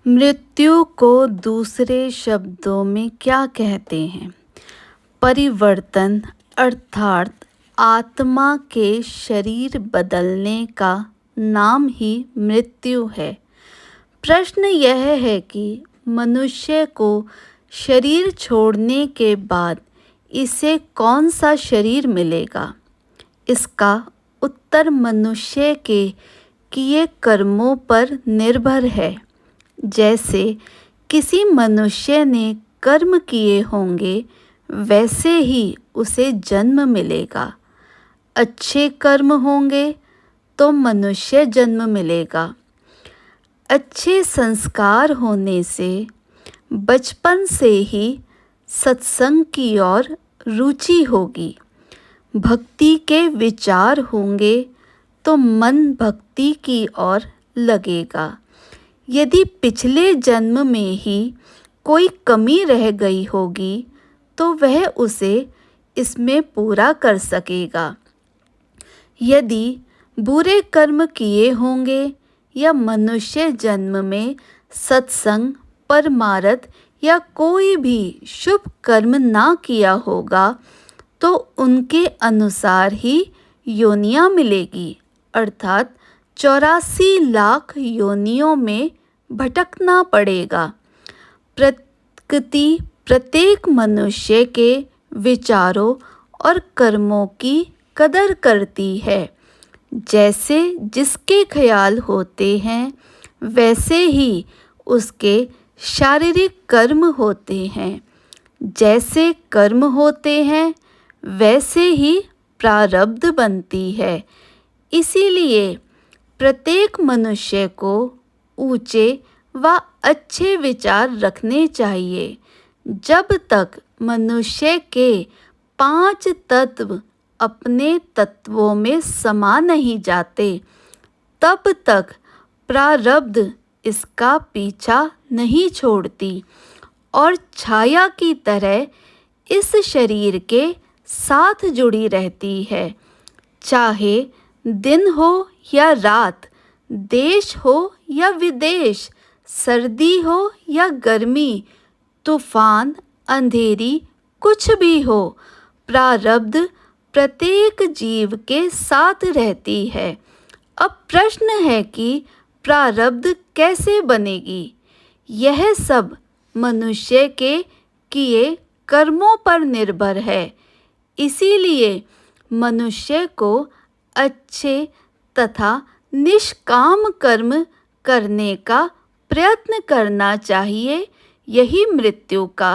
मृत्यु को दूसरे शब्दों में क्या कहते हैं? परिवर्तन अर्थात आत्मा के शरीर बदलने का नाम ही मृत्यु है। प्रश्न यह है कि मनुष्य को शरीर छोड़ने के बाद इसे कौन सा शरीर मिलेगा? इसका उत्तर मनुष्य के किए कर्मों पर निर्भर है। जैसे किसी मनुष्य ने कर्म किए होंगे वैसे ही उसे जन्म मिलेगा। अच्छे कर्म होंगे तो मनुष्य जन्म मिलेगा। अच्छे संस्कार होने से बचपन से ही सत्संग की ओर रुचि होगी। भक्ति के विचार होंगे तो मन भक्ति की ओर लगेगा। यदि पिछले जन्म में ही कोई कमी रह गई होगी तो वह उसे इसमें पूरा कर सकेगा। यदि बुरे कर्म किए होंगे या मनुष्य जन्म में सत्संग, परमार्थ या कोई भी शुभ कर्म ना किया होगा तो उनके अनुसार ही योनियां मिलेगी, अर्थात 84 लाख योनियों में भटकना पड़ेगा। प्रकृति प्रत्येक मनुष्य के विचारों और कर्मों की कदर करती है। जैसे जिसके ख्याल होते हैं वैसे ही उसके शारीरिक कर्म होते हैं। जैसे कर्म होते हैं वैसे ही प्रारब्ध बनती है। इसीलिए प्रत्येक मनुष्य को ऊंचे व अच्छे विचार रखने चाहिए। जब तक मनुष्य के 5 तत्व अपने तत्वों में समा नहीं जाते तब तक प्रारब्ध इसका पीछा नहीं छोड़ती और छाया की तरह इस शरीर के साथ जुड़ी रहती है। चाहे दिन हो या रात, देश हो या विदेश, सर्दी हो या गर्मी, तूफान, अंधेरी, कुछ भी हो, प्रारब्ध प्रत्येक जीव के साथ रहती है। अब प्रश्न है कि प्रारब्ध कैसे बनेगी? यह सब मनुष्य के किए कर्मों पर निर्भर है। इसीलिए मनुष्य को अच्छे तथा निष्काम कर्म करने का प्रयत्न करना चाहिए। यही मृत्यु का